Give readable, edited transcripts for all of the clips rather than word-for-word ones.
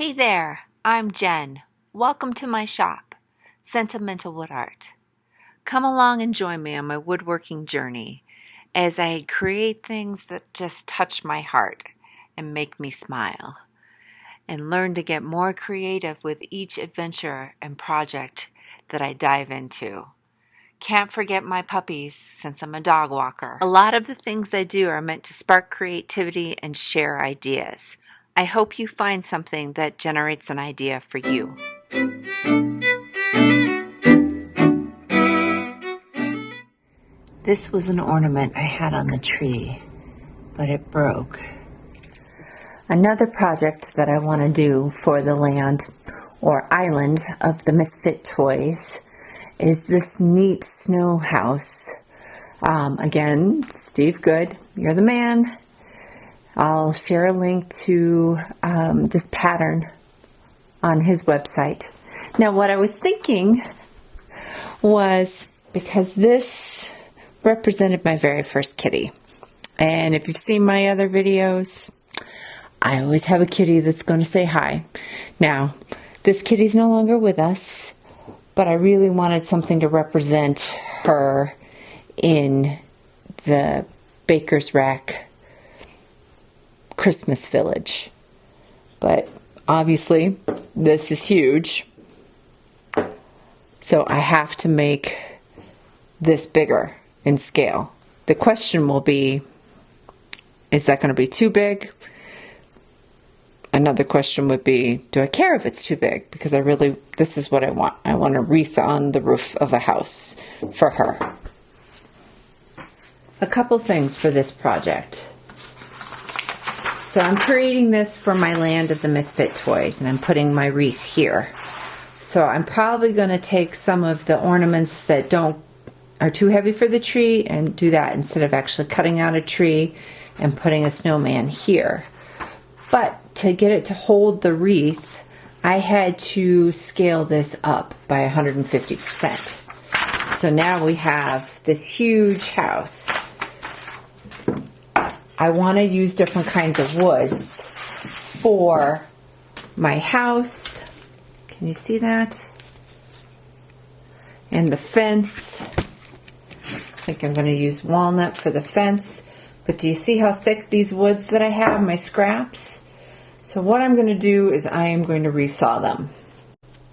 Hey there, I'm Jen. Welcome to my shop, Sentimental Wood Art. Come along and join me on my woodworking journey as I create things that just touch my heart and make me smile, and learn to get more creative with each adventure and project that I dive into. Can't forget my puppies since I'm a dog walker. A lot of the things I do are meant to spark creativity and share ideas. I hope you find something that generates an idea for you. This was an ornament I had on the tree, but it broke. Another project that I want to do for the land or island of the Misfit Toys is this neat snow house. Again, Steve Good, you're the man. I'll share a link to this pattern on his website. Now, what I was thinking was, because this represented my very first kitty, and if you've seen my other videos, I always have a kitty that's going to say hi. Now, this kitty's no longer with us, but I really wanted something to represent her in the Baker's Rack Christmas village. But obviously this is huge, so I have to make this bigger in scale. The question will be, is that going to be too big? Another question would be, do I care if it's too big? Because this is what I want. I want a wreath on the roof of a house for her. A couple things for this project. So I'm creating this for my land of the Misfit Toys, and I'm putting my wreath here. So I'm probably going to take some of the ornaments that are too heavy for the tree and do that instead of actually cutting out a tree and putting a snowman here. But to get it to hold the wreath, I had to scale this up by 150%. So now we have this huge house. I want to use different kinds of woods for my house. Can you see that? And the fence. I think I'm going to use walnut for the fence. But do you see how thick these woods that I have, my scraps? So what I'm going to do is I am going to resaw them.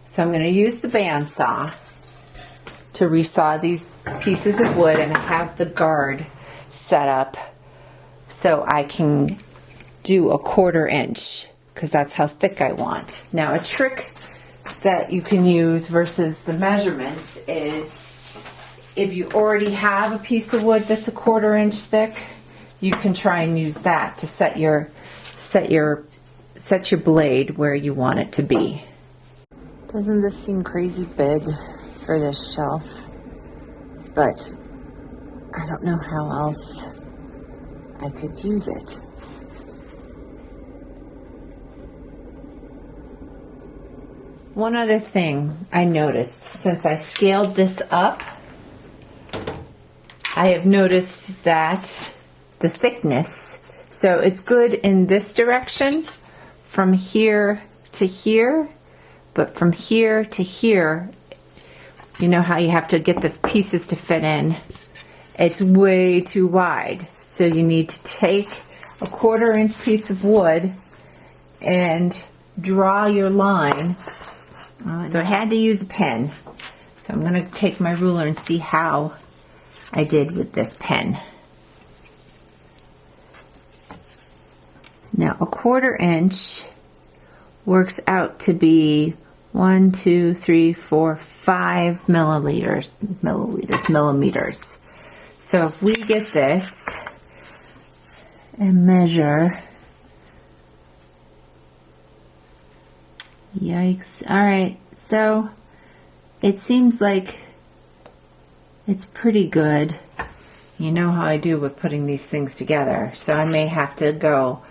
So I'm going to use the bandsaw to resaw these pieces of wood, and I have the guard set up so I can do a 1/4 inch, because that's how thick I want. Now, a trick that you can use versus the measurements is, if you already have a piece of wood that's a 1/4 inch thick, you can try and use that to set your blade where you want it to be. Doesn't this seem crazy big for this shelf? But I don't know how else I could use it. One other thing I noticed, since I scaled this up, I have noticed that the thickness, so it's good in this direction from here to here, but from here to here, you know how you have to get the pieces to fit in, it's way too wide. So you need to take a 1/4 inch piece of wood and draw your line. So I had to use a pen. So I'm going to take my ruler and see how I did with this pen. Now, a 1/4 inch works out to be 1, 2, 3, 4, 5 millimeters. So if we get this and measure, yikes. All right, so it seems like it's pretty good. You know how I do with putting these things together, so I may have to go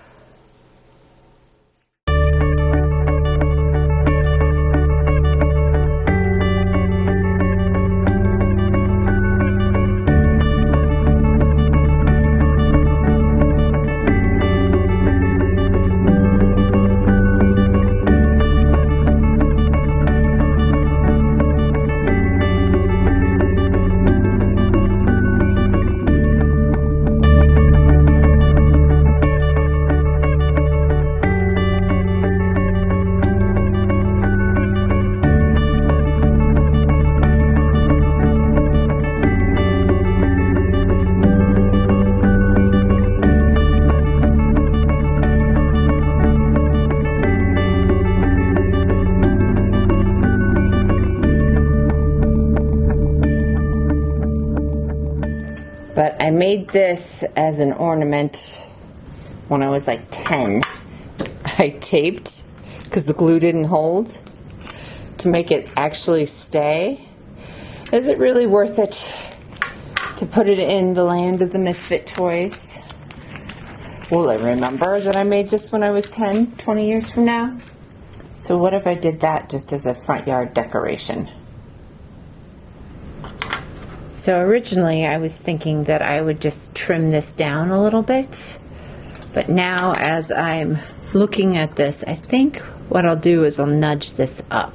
But I made this as an ornament when I was like 10. I taped, because the glue didn't hold, to make it actually stay. Is it really worth it to put it in the land of the misfit toys? Will I remember that I made this when I was 10, 20 years from now? So what if I did that just as a front yard decoration? So originally I was thinking that I would just trim this down a little bit, but now as I'm looking at this, I think what I'll do is I'll nudge this up.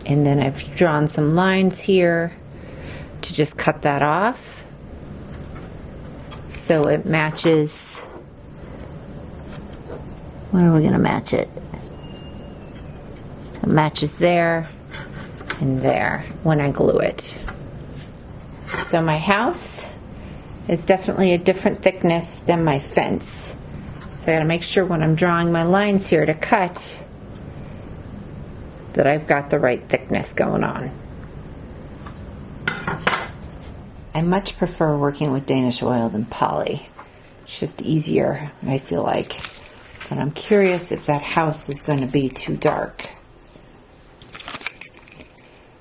And then I've drawn some lines here to just cut that off so it matches. Where are we going to match it? It matches there and there when I glue it. So my house is definitely a different thickness than my fence. So I gotta make sure when I'm drawing my lines here to cut that I've got the right thickness going on. I much prefer working with Danish oil than poly. It's just easier, I feel like. But I'm curious if that house is going to be too dark.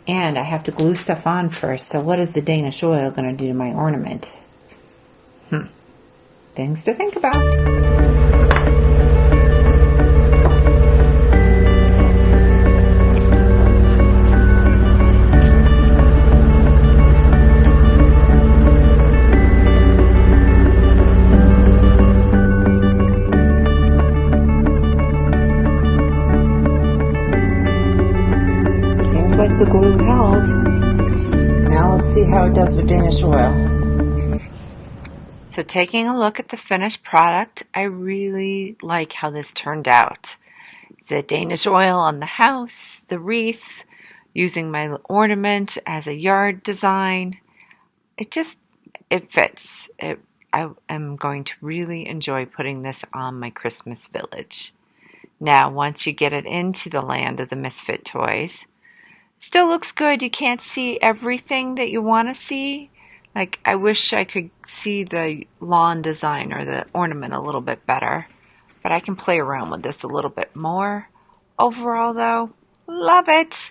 And I have to glue stuff on first, so what is the Danish oil going to do to my ornament? Things to think about. Seems like the glue held. Now let's see how it does with Danish oil. So taking a look at the finished product, I really like how this turned out. The Danish oil on the house, the wreath, using my ornament as a yard design. It fits. I am going to really enjoy putting this on my Christmas village. Now, once you get it into the land of the misfit toys, it still looks good. You can't see everything that you want to see. Like, I wish I could see the lawn design or the ornament a little bit better, but I can play around with this a little bit more. Overall, though, love it.